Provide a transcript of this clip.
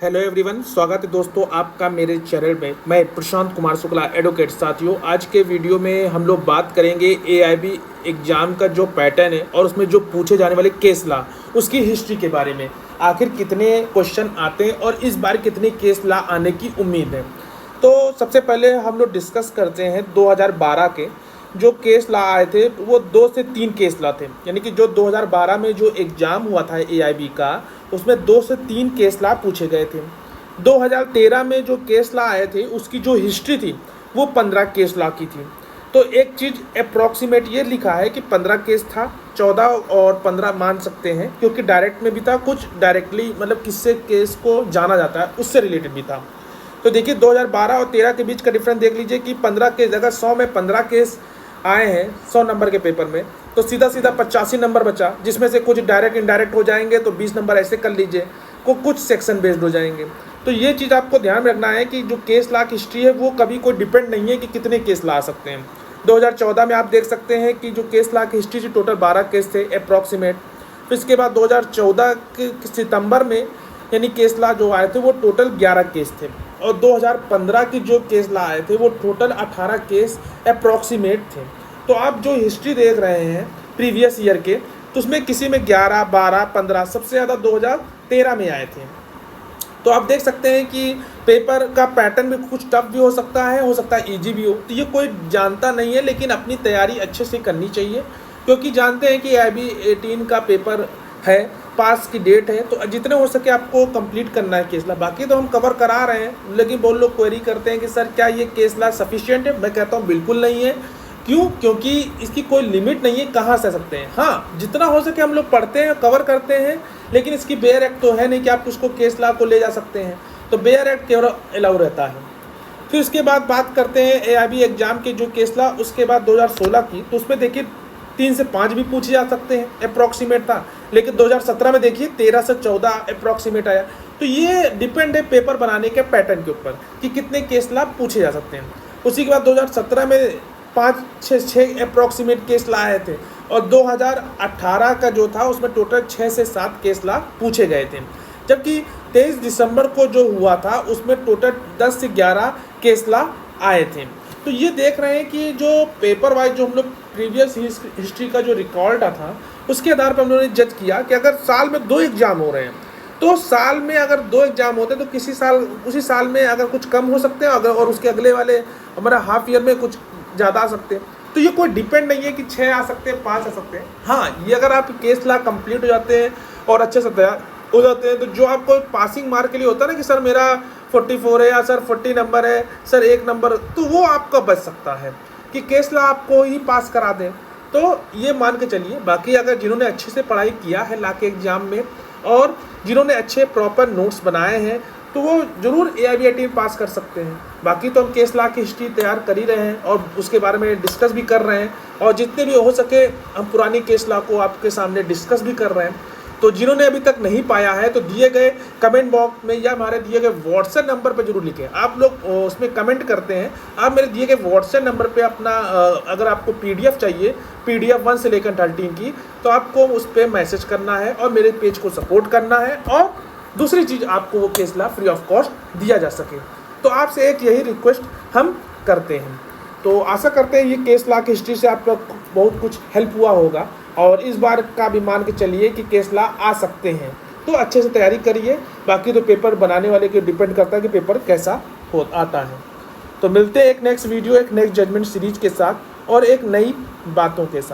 Hello everyone, स्वागत है दोस्तों आपका मेरे चैनल में। मैं प्रशांत कुमार शुक्ला एडवोकेट। साथियों, आज के वीडियो में हम लोग बात करेंगे एआईबी एग्जाम का जो पैटर्न है और उसमें जो पूछे जाने वाले केस लॉ, उसकी हिस्ट्री के बारे में। आखिर कितने क्वेश्चन आते हैं और इस बार कितने केस लॉ आने की उम्मीद है। तो सबसे पहले हम लोग डिस्कस करते हैं 2012 के जो केस लॉ आए थे। वो 2 से 3 केस लॉ थे, यानी कि जो 2012 में जो एग्ज़ाम हुआ था एआईबी का, उसमें 2 से 3 केस लॉ पूछे गए थे। 2013 में जो केस लॉ आए थे उसकी जो हिस्ट्री थी वो 15 केस लॉ की थी। तो एक चीज़ अप्रॉक्सीमेट ये लिखा है कि 15 केस था, 14 और 15 मान सकते हैं क्योंकि डायरेक्ट में भी था, कुछ डायरेक्टली मतलब किससे केस को जाना जाता है उससे रिलेटेड भी था। तो देखिए 2012 और 13 के बीच का डिफरेंस देख लीजिए कि 15 केस, अगर 100 में 15 केस आए हैं 100 नंबर के पेपर में, तो सीधा 85 नंबर बचा, जिसमें से कुछ डायरेक्ट इनडायरेक्ट हो जाएंगे, तो 20 नंबर ऐसे कर लीजिए, कुछ सेक्शन बेस्ड हो जाएंगे। तो ये चीज़ आपको ध्यान में रखना है कि जो केस लॉ की हिस्ट्री है वो कभी कोई डिपेंड नहीं है कि कितने केस लॉ आ सकते हैं। 2014 में आप देख सकते हैं कि जो केस लॉ की हिस्ट्री थी टोटल 12 केस थे अप्रॉक्सीमेट। फिर इसके बाद 2014 के सितंबर में यानी केस लॉ जो आए थे वो टोटल 11 केस थे, और 2015 की जो केस लॉ आए थे वो टोटल 18 केस अप्रॉक्सीमेट थे। तो आप जो हिस्ट्री देख रहे हैं प्रीवियस ईयर के, तो उसमें किसी में 11, 12, 15, सबसे ज़्यादा 2013 में आए थे। तो आप देख सकते हैं कि पेपर का पैटर्न भी कुछ टफ भी हो सकता है ईजी भी हो। तो ये कोई जानता नहीं है, लेकिन अपनी तैयारी अच्छे से करनी चाहिए, क्योंकि जानते हैं कि IB 18 का पेपर है, पास की डेट है, तो जितने हो सके आपको कंप्लीट करना है केस लॉ। बाकी तो हम कवर करा रहे हैं, लेकिन बहुत लोग क्वेरी करते हैं कि सर क्या ये केस लॉ सफिशिएंट है। मैं कहता हूँ बिल्कुल नहीं है। क्यों? क्योंकि इसकी कोई लिमिट नहीं है, कहाँ से सकते हैं। हाँ, जितना हो सके हम लोग पढ़ते हैं, कवर करते हैं, लेकिन इसकी बेयर एक्ट तो है नहीं कि आप उसको केस लॉ को ले जा सकते हैं। तो बेयर एक्ट केवल अलाउ रहता है। फिर उसके बाद बात करते हैं एआईबी एग्जाम के जो केस लॉ, उसके बाद 2016 की, तो उसमें देखिए 3 से 5 भी पूछे जा सकते हैं, अप्रॉक्सीमेट था। लेकिन 2017 में देखिए 13 से 14 अप्रॉक्सीमेट आया। तो ये डिपेंड है पेपर बनाने के पैटर्न के ऊपर कि कितने केस लॉ पूछे जा सकते हैं। उसी के बाद 2017 में 5-6 अप्रॉक्सीमेट केस लॉ आए थे, और 2018 का जो था उसमें टोटल 6 से 7 केस लॉ पूछे गए थे। जबकि 23 दिसंबर को जो हुआ था उसमें टोटल 10 से 11 केस लॉ आए थे। तो ये देख रहे हैं कि जो पेपर वाइज जो हम लोग प्रीवियस हिस्ट्री का जो रिकॉर्ड था उसके आधार पर हम लोगों ने जज किया कि अगर साल में 2 एग्जाम हो रहे हैं, तो साल में अगर 2 एग्जाम होते हैं तो उसी साल में अगर कुछ कम हो सकते हैं, अगर और उसके अगले वाले हमारा हाफ ईयर में कुछ ज़्यादा आ सकते हैं। तो ये कोई डिपेंड नहीं है कि 6 आ सकते हैं, 5 आ सकते हैं। हाँ, ये अगर आप केस लॉ कंप्लीट हो जाते हैं और अच्छे से तैयार हो जाते हैं, तो जो आपको पासिंग मार्क के लिए होता है ना कि सर मेरा 44 है या सर 40 नंबर है, सर 1 नंबर, तो वो आपका बच सकता है कि केस लॉ आपको ही पास करा दें। तो ये मान के चलिए। बाकी अगर जिन्होंने अच्छे से पढ़ाई किया है लॉ के एग्ज़ाम में और जिन्होंने अच्छे प्रॉपर नोट्स बनाए हैं, तो वो ज़रूर AIB 18 पास कर सकते हैं। बाकी तो हम केस लॉ की हिस्ट्री तैयार कर ही रहे हैं और उसके बारे में डिस्कस भी कर रहे हैं, और जितने भी हो सके हम पुरानी केस लॉ को आपके सामने डिस्कस भी कर रहे हैं। तो जिन्होंने अभी तक नहीं पाया है तो दिए गए कमेंट बॉक्स में या हमारे दिए गए व्हाट्सएप नंबर पर जरूर लिखें। आप लोग उसमें कमेंट करते हैं, आप मेरे दिए गए व्हाट्सएप नंबर पे अपना अगर आपको PDF चाहिए, PDF 1 से लेकर 13 की, तो आपको उस पर मैसेज करना है और मेरे पेज को सपोर्ट करना है। और दूसरी चीज़, आपको वो case law free of cost दिया जा सके। तो आपसे एक यही रिक्वेस्ट हम करते हैं। तो आशा करते हैं ये केस लॉ की हिस्ट्री से आपका बहुत कुछ हेल्प हुआ होगा, और इस बार का भी मान के चलिए कि केस लॉ आ सकते हैं। तो अच्छे से तैयारी करिए। बाकी तो पेपर बनाने वाले के डिपेंड करता है कि पेपर कैसा आता है। तो मिलते हैं एक नेक्स्ट वीडियो, एक नेक्स्ट जजमेंट सीरीज के साथ और एक नई बातों के साथ।